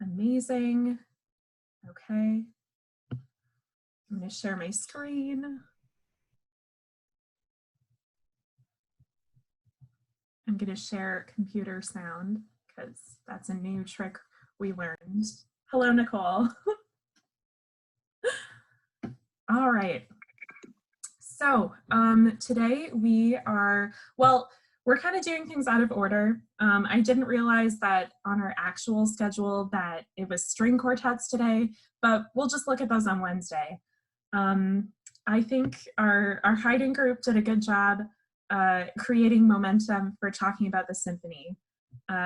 Amazing. Okay. I'm going to share my screen. I'm going to share computer sound because that's a new trick we learned. Hello, Nicole. All right. So today we are, well, we're kind of doing things out of order. I didn't realize that on our actual schedule that it was string quartets today, but we'll just look at those on Wednesday. I think our Haydn group did a good job creating momentum for talking about the symphony.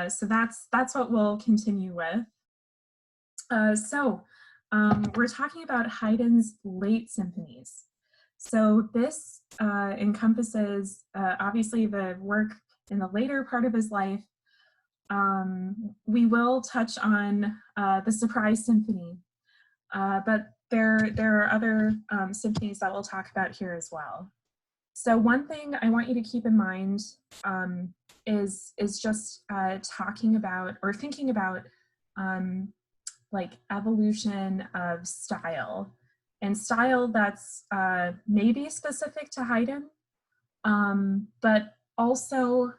So that's what we'll continue with. We're talking about Haydn's late symphonies. So this encompasses obviously the work in the later part of his life. We will touch on the Surprise Symphony, but there are other symphonies that we'll talk about here as well. So one thing I want you to keep in mind is just talking about or thinking about like evolution of style, and style that's maybe specific to Haydn, but also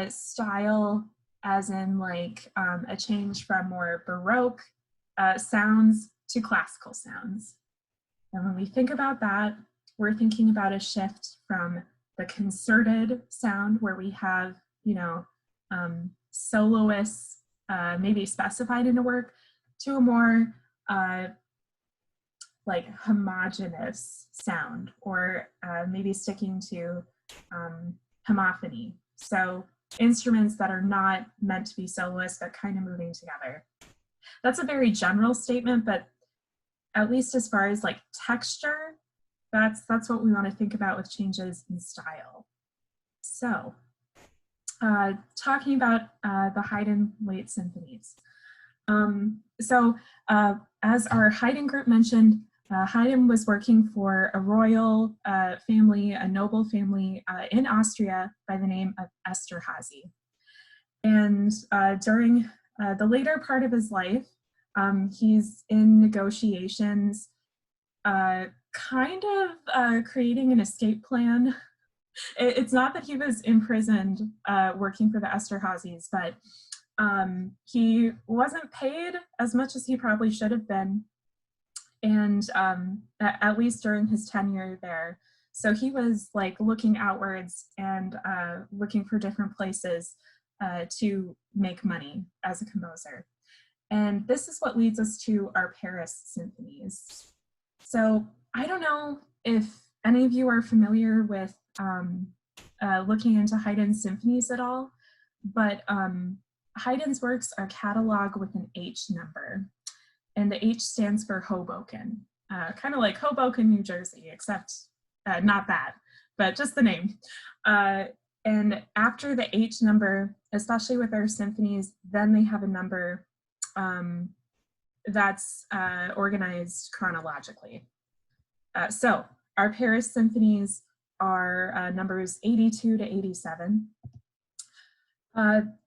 style as in like a change from more Baroque sounds to classical sounds. And when we think about that, we're thinking about a shift from the concerted sound where we have, you know, soloists maybe specified in a work, to a more like homogeneous sound, or maybe sticking to homophony. So instruments that are not meant to be soloists, but kind of moving together. That's a very general statement, but at least as far as like texture, that's what we want to think about with changes in style. So talking about the Haydn late symphonies. As our Haydn group mentioned, Haydn was working for a royal family, a noble family in Austria by the name of Esterházy. And during the later part of his life, he's in negotiations, kind of creating an escape plan. It's not that he was imprisoned working for the Esterházys, but he wasn't paid as much as he probably should have been, and at least during his tenure there. So he was like looking outwards and looking for different places to make money as a composer. And this is what leads us to our Paris symphonies. So I don't know if any of you are familiar with looking into Haydn's symphonies at all, but Haydn's works are cataloged with an H number, and the H stands for Hoboken, kind of like Hoboken, New Jersey, except not that, but just the name. And after the H number, especially with our symphonies, then they have a number that's organized chronologically. So our Paris symphonies are numbers 82 to 87.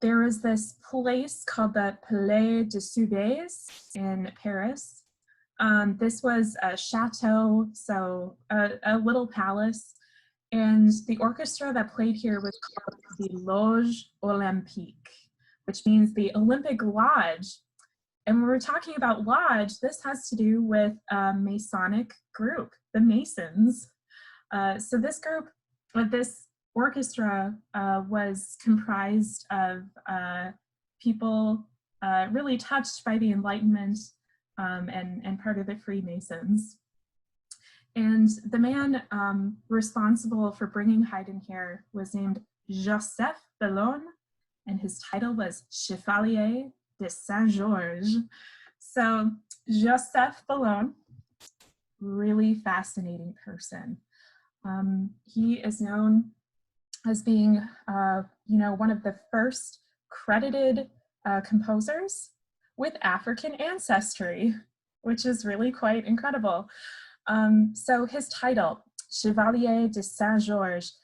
There is this place called the Palais de Soubise in Paris. This was a chateau, so a little palace, and the orchestra that played here was called the Loge Olympique, which means the Olympic Lodge. And when we're talking about lodge, this has to do with a Masonic group, the Masons. So this group, with this orchestra, was comprised of people really touched by the Enlightenment and part of the Freemasons. And the man responsible for bringing Haydn here was named Joseph Bellon, and his title was Chevalier de Saint-Georges. So Joseph Bellon, really fascinating person. He is known as being, one of the first credited composers with African ancestry, which is really quite incredible. So his title, Chevalier de Saint-Georges,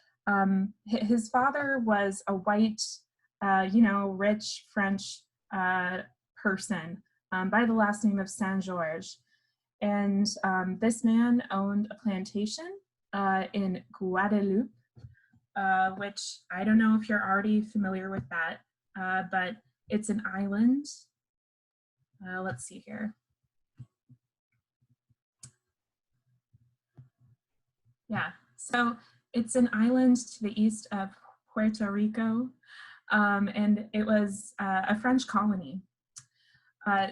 his father was a white, rich French person by the last name of Saint-Georges. And this man owned a plantation in Guadeloupe, which I don't know if you're already familiar with that, but it's an island. Let's see here. Yeah, so it's an island to the east of Puerto Rico, and it was a French colony. Our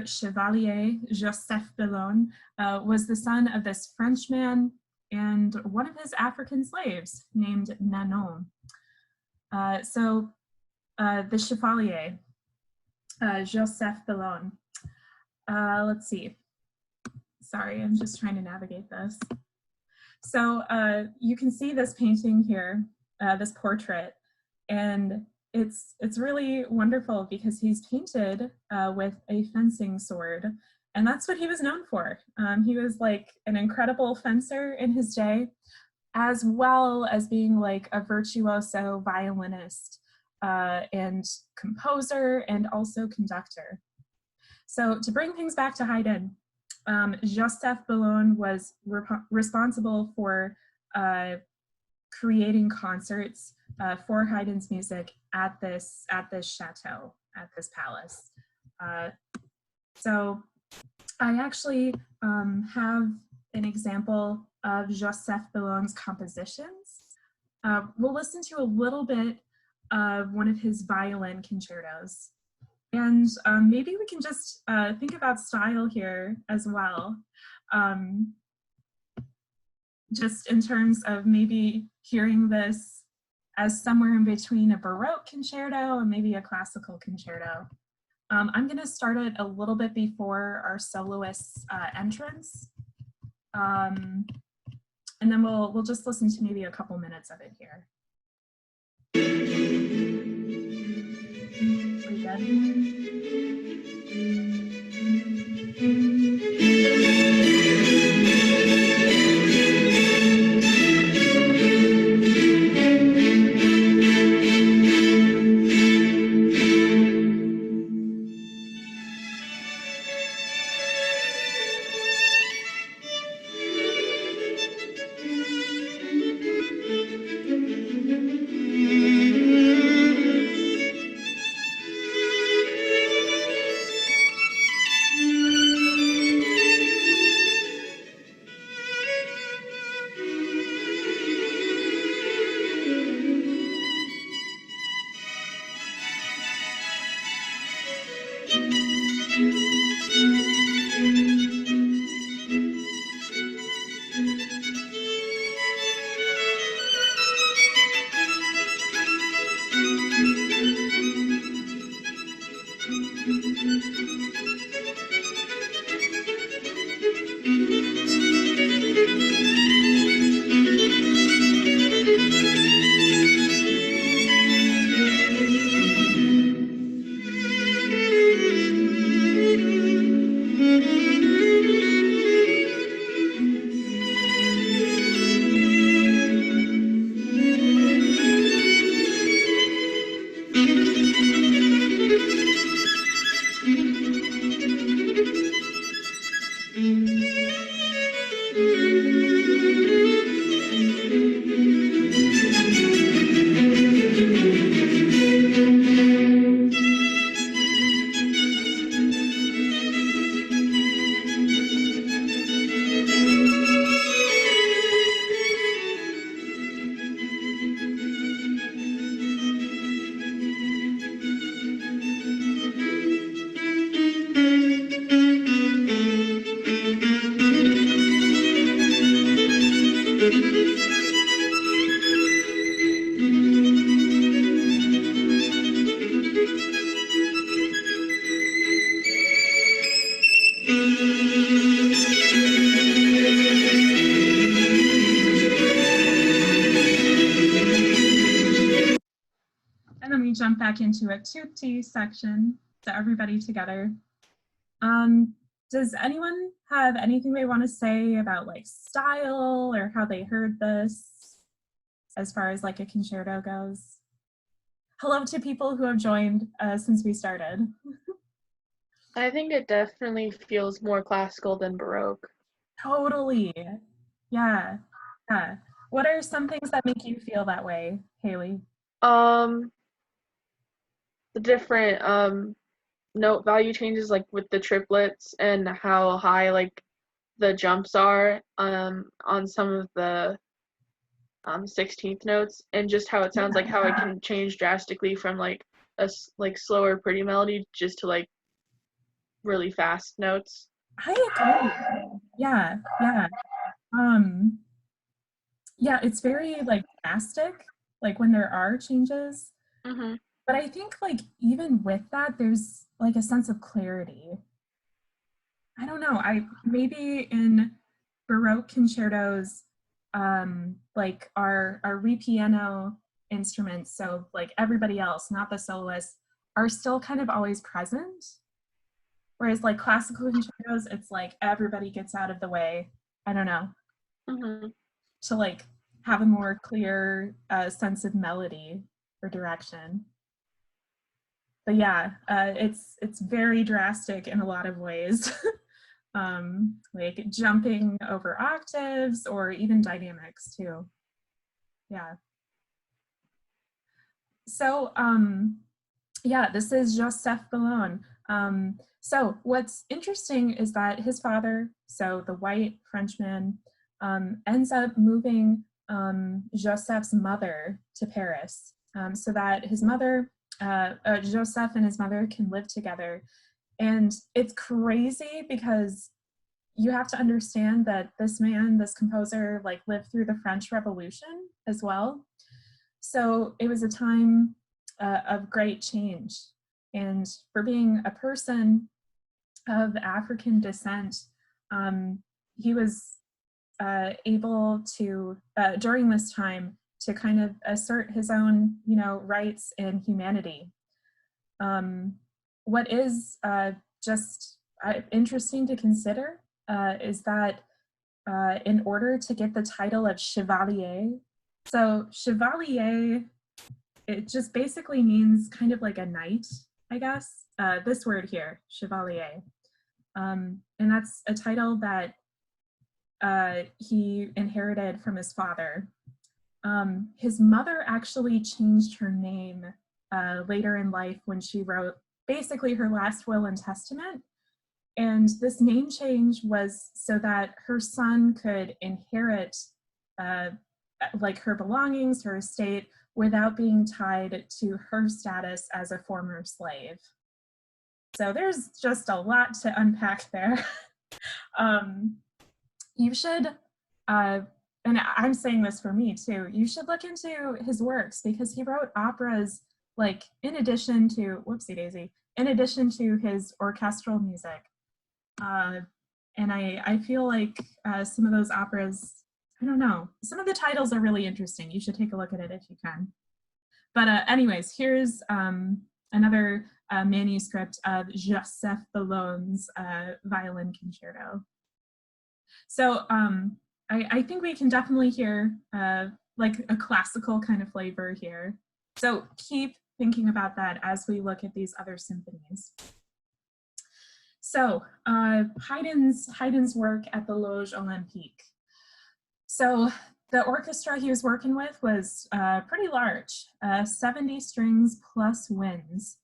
Chevalier, Joseph Bellon, was the son of this Frenchman and one of his African slaves named Nanon. The Chevalier, Joseph Bellon, let's see. Sorry, I'm just trying to navigate this. So you can see this painting here, this portrait, and it's really wonderful because he's painted with a fencing sword, and that's what he was known for. He was like an incredible fencer in his day, as well as being like a virtuoso violinist and composer and also conductor. So to bring things back to Haydn, Joseph Bellon was responsible for creating concerts for Haydn's music at this chateau, at this palace. So I actually have an example of Joseph Bellon's compositions. We'll listen to a little bit of one of his violin concertos. And maybe we can just think about style here as well. Just in terms of maybe hearing this as somewhere in between a Baroque concerto and maybe a classical concerto. I'm gonna start it a little bit before our soloist's entrance. And then we'll just listen to maybe a couple minutes of it here. Are we good? Jump back into a tutti section, so everybody together. Does anyone have anything they want to say about like style or how they heard this as far as like a concerto goes? Hello to people who have joined since we started. I think it definitely feels more classical than Baroque. Totally. Yeah. Yeah. What are some things that make you feel that way, Haley? Um, the different note value changes like with the triplets and how high like the jumps are on some of the 16th notes, and just how it sounds, like how it can change drastically from like like slower pretty melody just to like really fast notes. I agree. Yeah. Yeah. Um, yeah, it's very like drastic, like when there are changes. Mhm. But I think like even with that, there's like a sense of clarity. I don't know. I maybe in Baroque concertos, like our ripieno instruments, so like everybody else, not the soloists, are still kind of always present. Whereas like classical concertos, it's like everybody gets out of the way. I don't know, Mhm. to like have a more clear sense of melody or direction. But yeah, it's very drastic in a lot of ways. Like jumping over octaves or even dynamics too. Yeah. So yeah, this is Joseph Bellone. So what's interesting is that his father, so the white Frenchman, ends up moving Joseph's mother to Paris, so that his mother, Joseph and his mother can live together. And it's crazy because you have to understand that this man, this composer, like lived through the French Revolution as well. So it was a time of great change. And for being a person of African descent, um, he was able to, during this time, to kind of assert his own, rights and humanity. Um, what is just interesting to consider is that in order to get the title of chevalier, so chevalier, it just basically means kind of like a knight, I guess. This word here, chevalier. And that's a title that he inherited from his father. His mother actually changed her name later in life when she wrote basically her last will and testament. And this name change was so that her son could inherit uh, like her belongings, her estate, without being tied to her status as a former slave. So there's just a lot to unpack there. um, you should, and I'm saying this for me too, you should look into his works because he wrote operas like in addition to, whoopsie daisy, in addition to his orchestral music. Uh, and I feel like some of those operas, I don't know, some of the titles are really interesting. You should take a look at it if you can. But anyways, here's another manuscript of Joseph Bellone's violin concerto. So I think we can definitely hear like a classical kind of flavor here. So keep thinking about that as we look at these other symphonies. So Haydn's work at the Loge Olympique. So the orchestra he was working with was pretty large, 70 strings plus winds.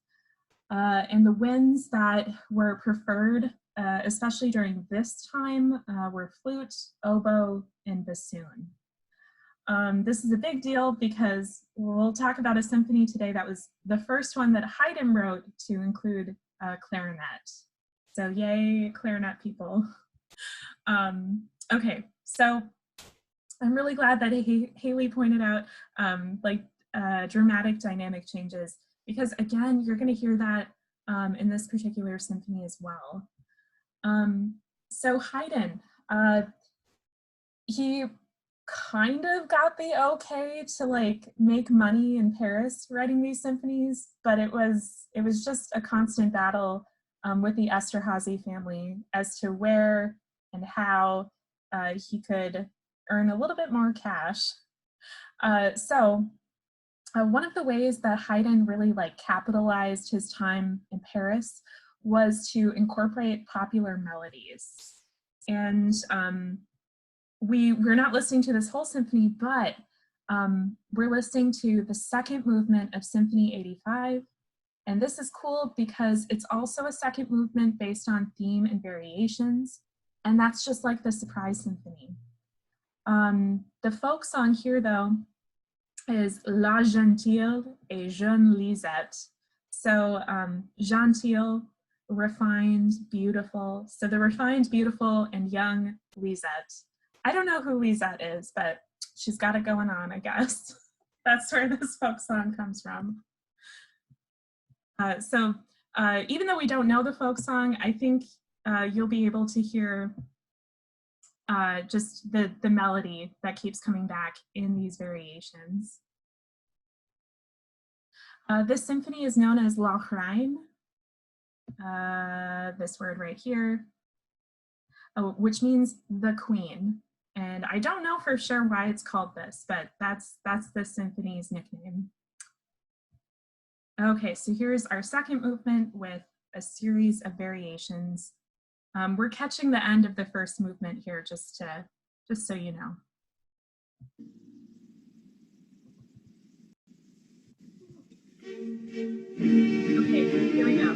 And the winds that were preferred, especially during this time, were flute, oboe, and bassoon. This is a big deal because we'll talk about a symphony today that was the first one that Haydn wrote to include clarinet. So yay, clarinet people. Okay, so I'm really glad that Haley pointed out like dramatic dynamic changes because again, you're going to hear that in this particular symphony as well. So Haydn, he kind of got the okay to like make money in Paris writing these symphonies, but it was just a constant battle with the Esterhazy family as to where and how he could earn a little bit more cash. So one of the ways that Haydn really like capitalized his time in Paris was to incorporate popular melodies. And we're not listening to this whole symphony, but we're listening to the second movement of Symphony 85. And this is cool because it's also a second movement based on theme and variations. And that's just like the Surprise Symphony. The folk song here, though, is La Gentille et Jeune Lisette. So gentille, refined, beautiful. So the refined, beautiful, and young Lisette. I don't know who Lisette is, but she's got it going on, I guess. That's where this folk song comes from. So even though we don't know the folk song, I think you'll be able to hear just the melody that keeps coming back in these variations. This symphony is known as La Reine, this word right here, which means the queen. And I don't know for sure why it's called this, but that's the symphony's nickname. Okay, so here's our second movement with a series of variations. We're catching the end of the first movement here, just so you know. Okay, here we go.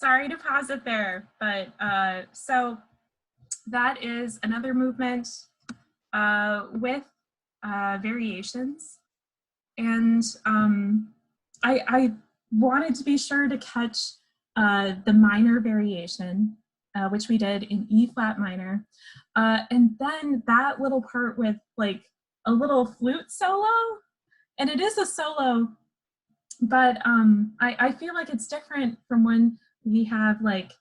sorry to pause it there, but so that is another movement with variations. And I wanted to be sure to catch the minor variation, which we did in E flat minor. And then that little part with like a little flute solo, and it is a solo, but I feel like it's different from when we have like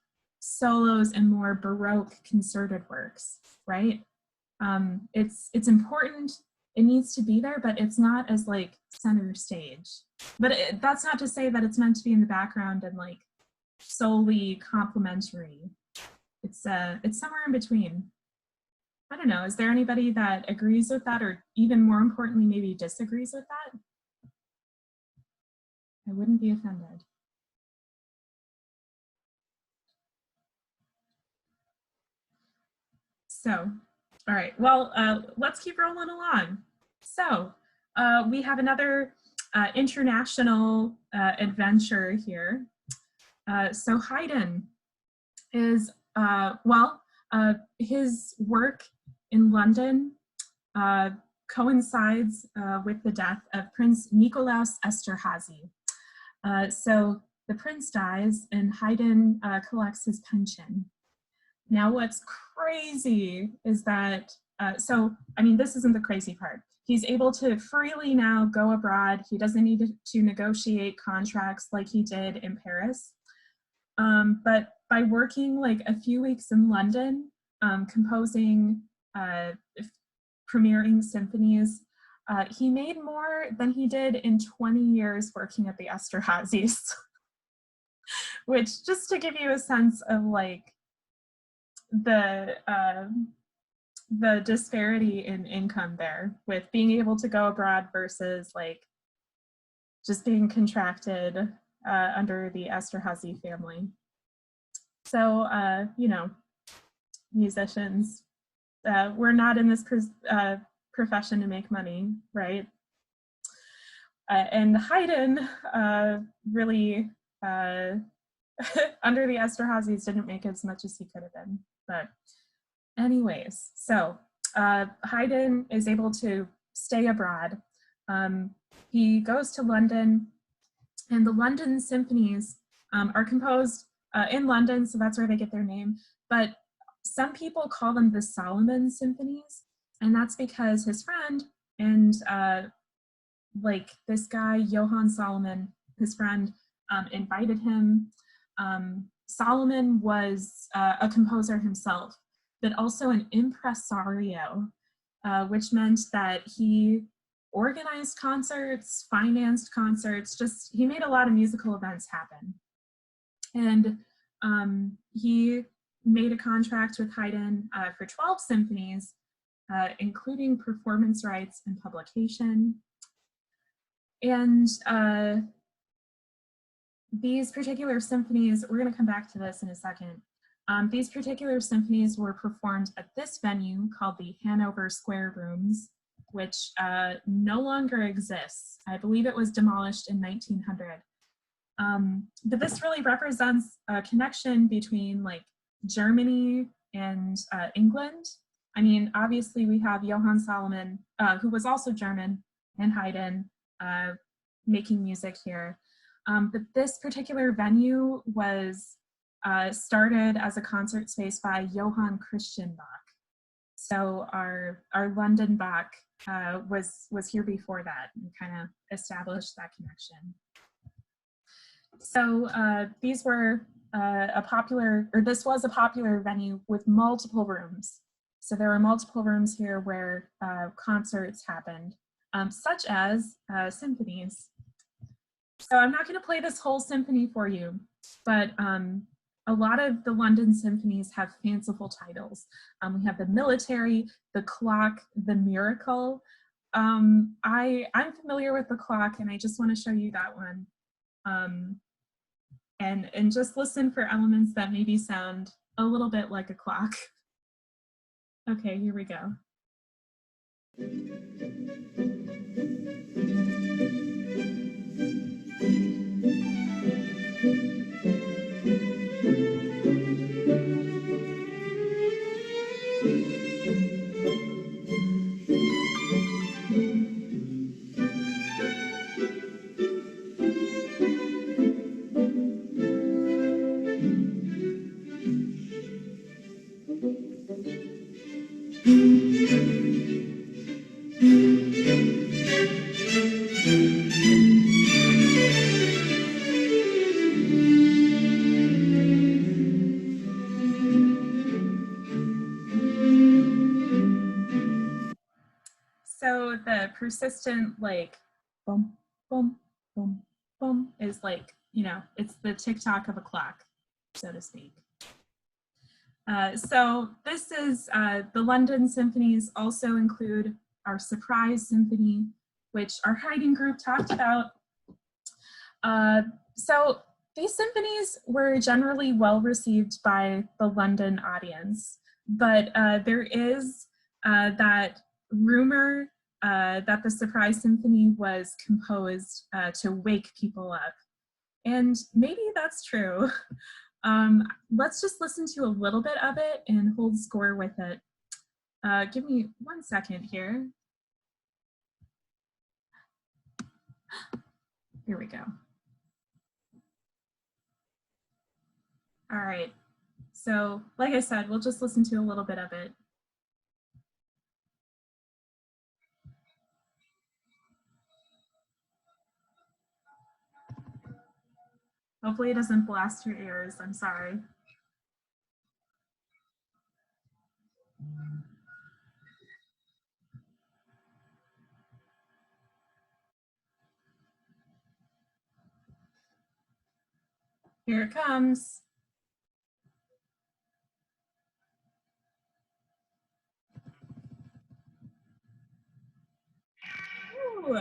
solos and more Baroque concerted works, right? It's important, it needs to be there, but it's not as like center stage. But that's not to say that it's meant to be in the background and like solely complementary. It's somewhere in between. I don't know, is there anybody that agrees with that, or even more importantly, maybe disagrees with that? I wouldn't be offended. So, all right, well, let's keep rolling along. So we have another international adventure here. So Haydn is, his work in London coincides with the death of Prince Nikolaus Esterhazy. So the prince dies and Haydn collects his pension. Now what's crazy is that, this isn't the crazy part. He's able to freely now go abroad. He doesn't need to negotiate contracts like he did in Paris. But by working like a few weeks in London, composing, premiering symphonies, he made more than he did in 20 years working at the Esterhazys. Which, just to give you a sense of like the disparity in income there, with being able to go abroad versus like just being contracted under the Esterhazy family. So, musicians, we're not in this profession to make money, right? And Haydn really, under the Esterhazys, didn't make as much as he could have been. But anyways, so Haydn is able to stay abroad. He goes to London, and the London Symphonies are composed in London, so that's where they get their name. But some people call them the Solomon Symphonies, and that's because his friend and this guy, Johann Solomon, his friend, invited him. Solomon was a composer himself, but also an impresario, which meant that he organized concerts, financed concerts, he made a lot of musical events happen. And he made a contract with Haydn for 12 symphonies, including performance rights and publication. And these particular symphonies, we're going to come back to this in a second. These particular symphonies were performed at this venue called the Hanover Square Rooms, which no longer exists. I believe it was demolished in 1900. But this really represents a connection between like Germany and England. I mean, obviously we have Johann Solomon, who was also German, and Haydn making music here. But this particular venue was started as a concert space by Johann Christian Bach. So our London Bach was here before that and kind of established that connection. So this was a popular venue with multiple rooms. So there were multiple rooms here where concerts happened, such as symphonies. So I'm not going to play this whole symphony for you, but a lot of the London symphonies have fanciful titles. We have the Military, the Clock, the Miracle. I'm familiar with the Clock, and I just want to show you that one. And just listen for elements that maybe sound a little bit like a clock. Okay, here we go. persistent, like, boom, boom, boom, boom is like, you know, it's the tick-tock of a clock, so to speak. So this is the London symphonies also include our surprise symphony, which our Haydn group talked about. So these symphonies were generally well received by the London audience, but there is that rumor that the surprise symphony was composed to wake people up. And maybe that's true. Let's just listen to a little bit of it and hold score with it. Give me 1 second here. Here we go. All right. So, like I said, we'll just listen to a little bit of it. Hopefully it doesn't blast your ears. I'm sorry. Here it comes. Ooh.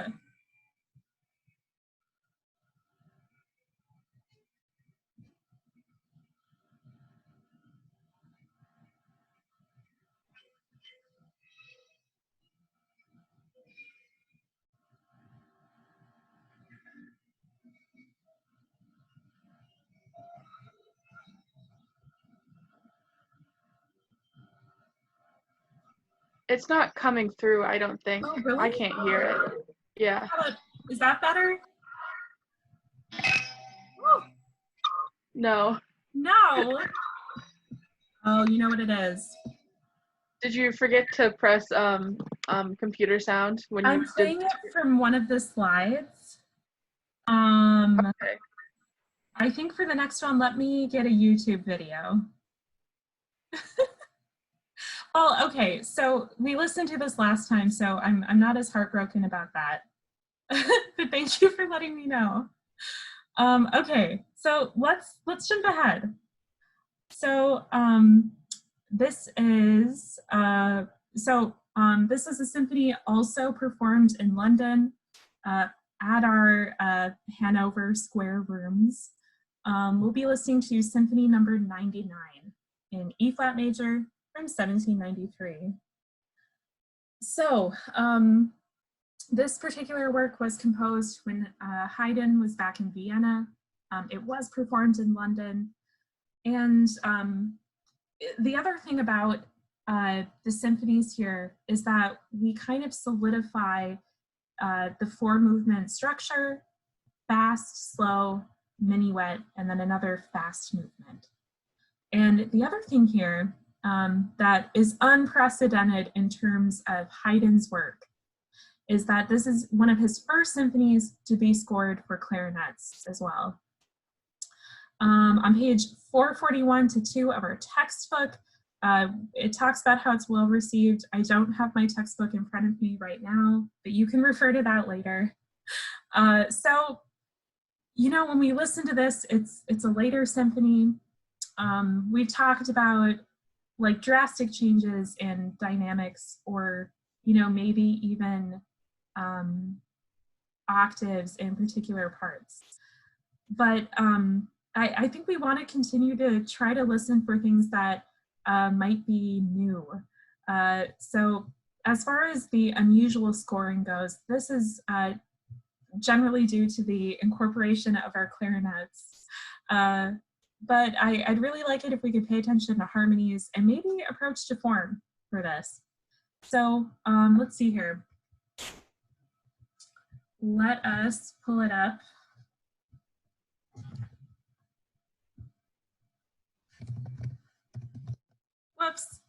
It's not coming through, I don't think. Oh, really? I can't hear it. Yeah. How about, is that better? No. No. Oh, you know what it is. Did you forget to press computer sound when you I'm did? playing it from one of the slides. Okay. I think for the next one, let me get a YouTube video. Well, okay, so we listened to this last time, so I'm not as heartbroken about that. But thank you for letting me know. Okay, so let's jump ahead. So this is this is a symphony also performed in London at our Hanover Square Rooms. We'll be listening to Symphony number 99 in E flat major from 1793. So this particular work was composed when Haydn was back in Vienna. It was performed in London. And the other thing about the symphonies here is that we kind of solidify the 4-movement structure: fast, slow, minuet, and then another fast movement. And the other thing here that is unprecedented in terms of Haydn's work is that this is one of his first symphonies to be scored for clarinets as well. On page 441 to 2 of our textbook, it talks about how it's well received. I don't have my textbook in front of me right now, but you can refer to that later. So, you know, when we listen to this, it's a later symphony. We've talked about like drastic changes in dynamics, or, you know, maybe even octaves in particular parts. But I think we want to continue to try to listen for things that might be new. So as far as the unusual scoring goes, this is generally due to the incorporation of our clarinets. But I'd really like it if we could pay attention to harmonies and maybe approach to form for this. So let's see here. Let us pull it up. Whoops.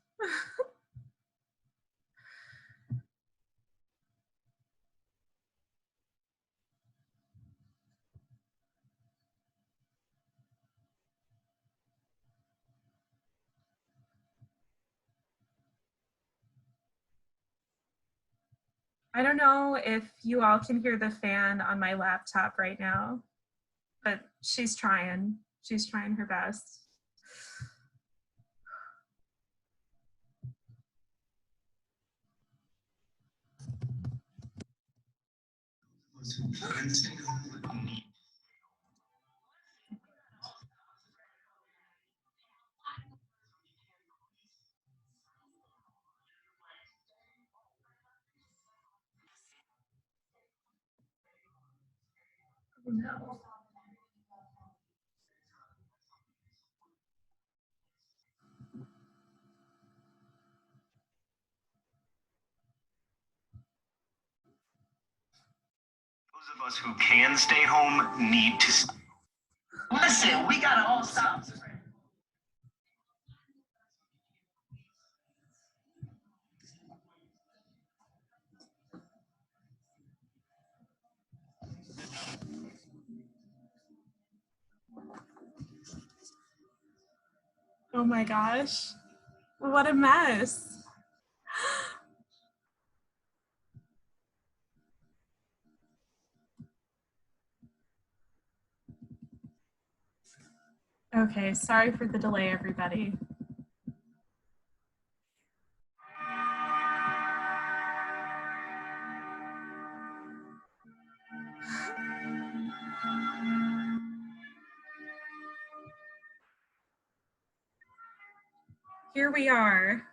I don't know if you all can hear the fan on my laptop right now, but she's trying. She's trying her best. Oh, no. Those of us who can stay home need to. Listen, we gotta all stop. Oh my gosh. What a mess. Okay, sorry for the delay, everybody. Here we are.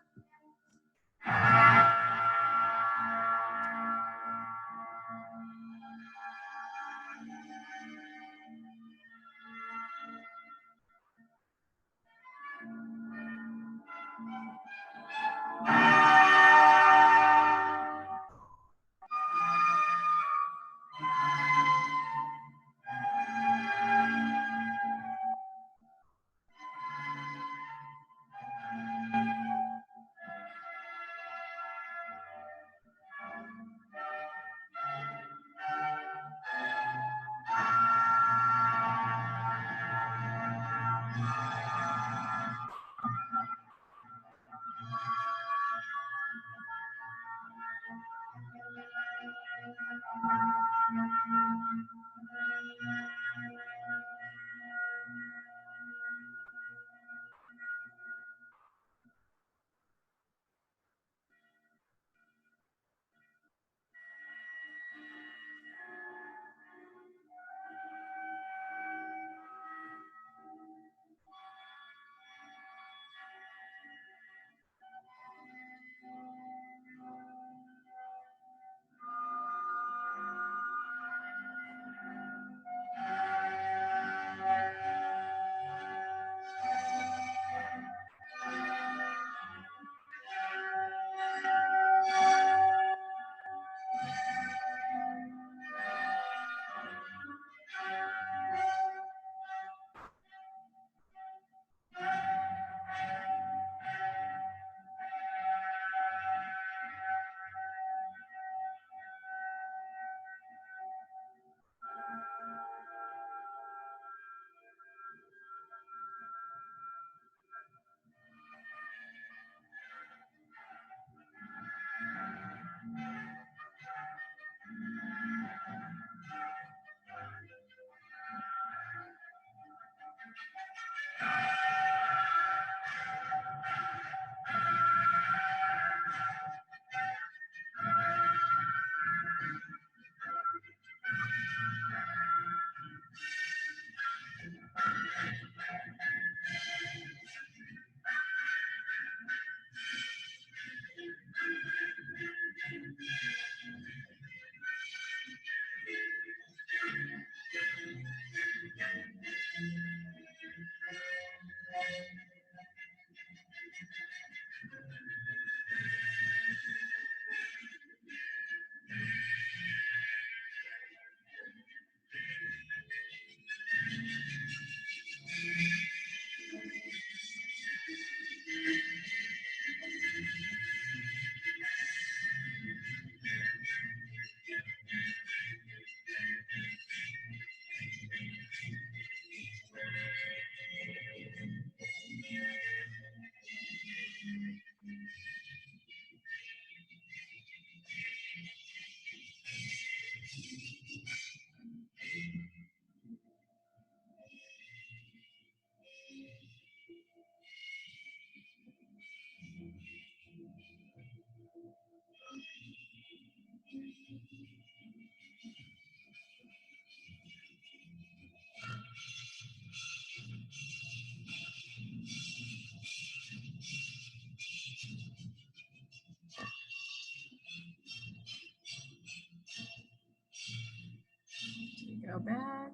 Go back.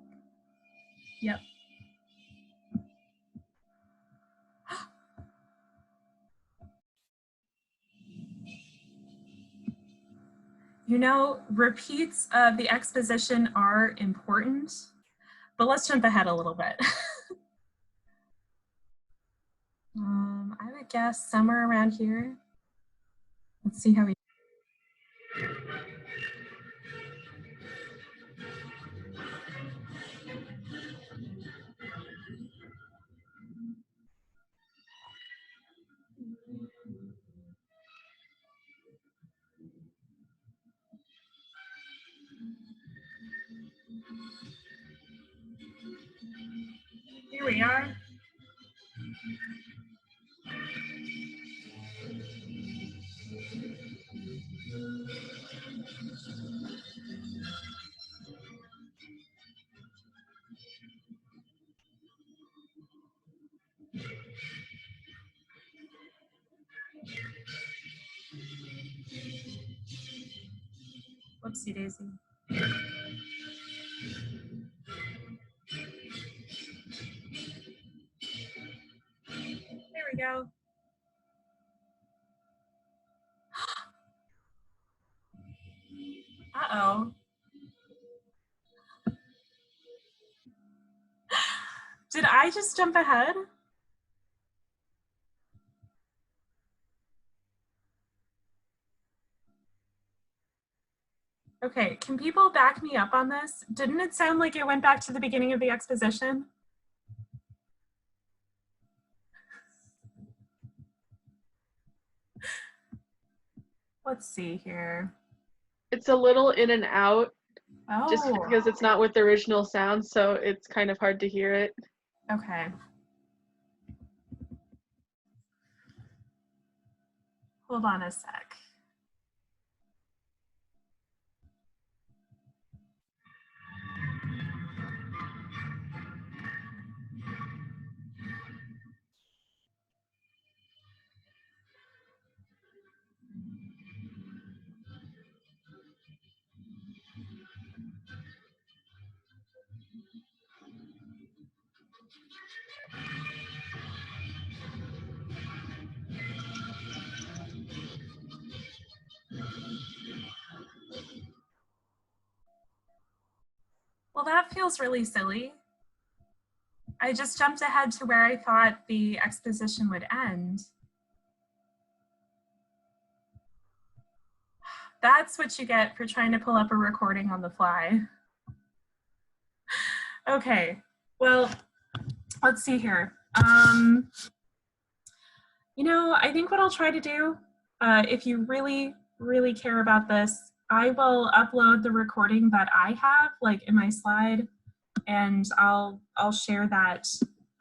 Yep. You know, repeats of the exposition are important, but let's jump ahead a little bit. I would guess somewhere around here. Let's see how we. Here we are. Whoopsie daisy. There we go. Uh-oh. Did I just jump ahead? Okay, can people back me up on this? Didn't it sound like it went back to the beginning of the exposition? Let's see here. It's a little in and out, just Oh, because it's not with the original sound, so it's kind of hard to hear it. okay. Hold on a sec. Well, that feels really silly. I just jumped ahead to where I thought the exposition would end. That's what you get for trying to pull up a recording on the fly. Okay, well, let's see here. You know, I think what I'll try to do, if you really, really care about this, I will upload the recording that I have, like in my slide, and I'll share that.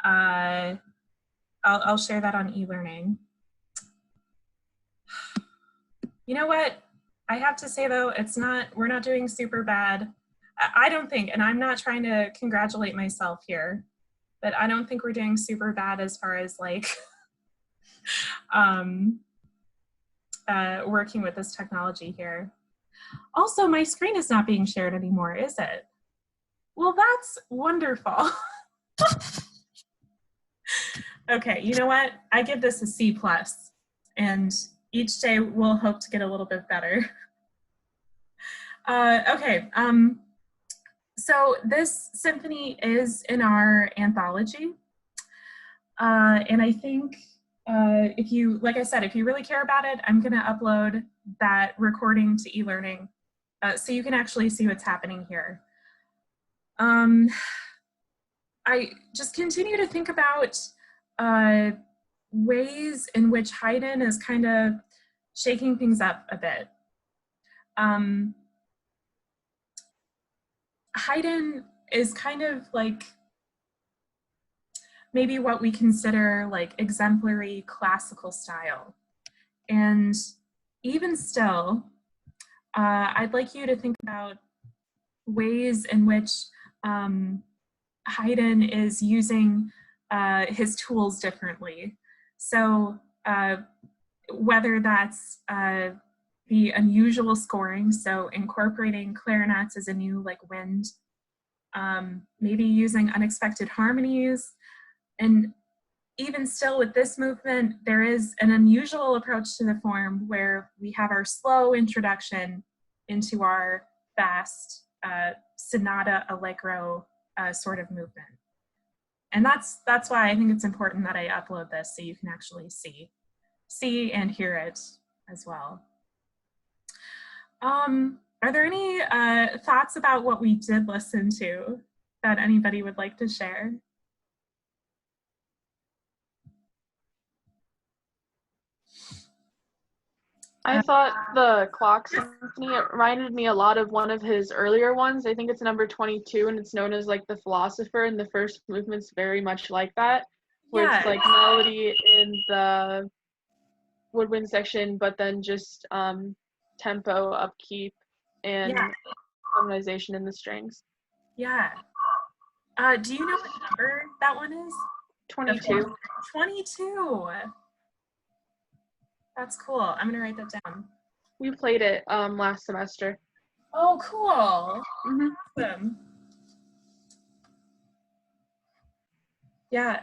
I'll share that on eLearning. You know what? I have to say though, we're not doing super bad. I don't think, and I'm not trying to congratulate myself here, but I don't think we're doing super bad as far as like working with this technology here. Also, my screen is not being shared anymore, is it? Well, that's wonderful. Okay, you know what? I give this a C+, and each day we'll hope to get a little bit better. Okay, so this symphony is in our anthology. And I think if you, like I said, if you really care about it, I'm gonna upload that recording to eLearning so you can actually see what's happening here. I just continue to think about ways in which Haydn is kind of shaking things up a bit. Haydn is kind of like maybe what we consider like exemplary classical style. And even still, I'd like you to think about ways in which Haydn is using his tools differently. So whether that's the unusual scoring, so incorporating clarinets as a new like wind, maybe using unexpected harmonies. And even still with this movement, there is an unusual approach to the form where we have our slow introduction into our fast sonata allegro sort of movement. And that's why I think it's important that I upload this so you can actually see and hear it as well. Are there any thoughts about what we did listen to that anybody would like to share? I thought the Clock Symphony, it reminded me a lot of one of his earlier ones. I think it's number 22, and it's known as like the Philosopher, and the first movement's very much like that, where it's like melody in the woodwind section, but then just tempo, upkeep, and harmonization in the strings. Yeah. Do you know what number that one is? 22. 22. That's cool. I'm gonna write that down. We played it last semester. Oh, cool. Mm-hmm. Awesome. Yeah.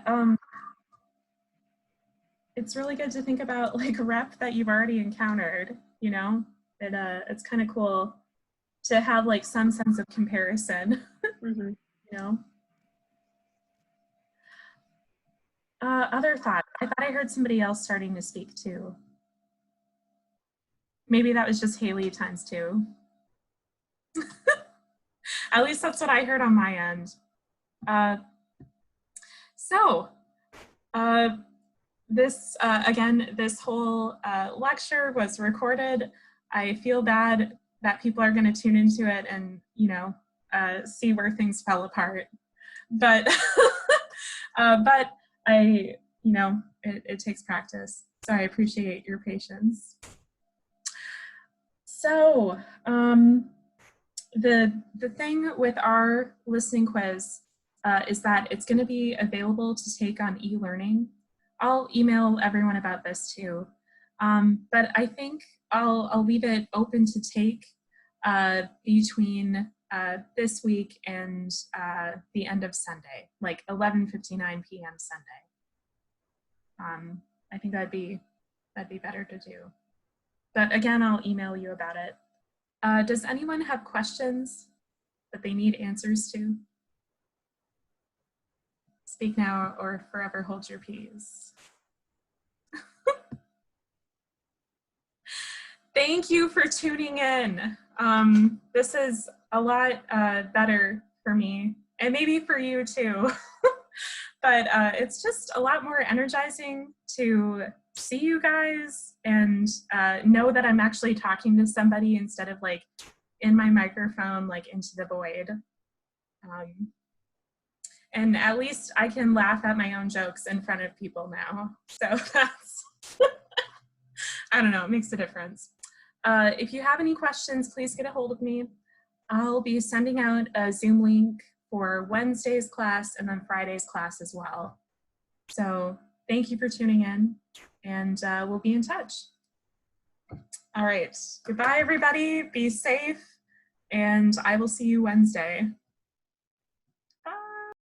It's really good to think about like rep that you've already encountered. You know, it's kind of cool to have like some sense of comparison. Mm-hmm. You know. Other thoughts? I thought I heard somebody else starting to speak too. Maybe that was just Haley times 2. At least that's what I heard on my end. Again, this whole lecture was recorded. I feel bad that people are going to tune into it and, you know, see where things fell apart. But, but I, you know, it takes practice. So I appreciate your patience. So the thing with our listening quiz is that it's going to be available to take on eLearning. I'll email everyone about this too. But I think I'll leave it open to take between this week and the end of Sunday, like 11:59 p.m. Sunday. I think that'd be better to do. But again, I'll email you about it. Does anyone have questions that they need answers to? Speak now or forever hold your peace. Thank you for tuning in. This is a lot better for me, and maybe for you too. But it's just a lot more energizing to see you guys and know that I'm actually talking to somebody instead of like in my microphone, like into the void. And at least I can laugh at my own jokes in front of people now. So that's, I don't know, it makes a difference. If you have any questions, please get a hold of me. I'll be sending out a Zoom link for Wednesday's class and then Friday's class as well. So thank you for tuning in, and we'll be in touch. All right, goodbye everybody, be safe, and I will see you Wednesday.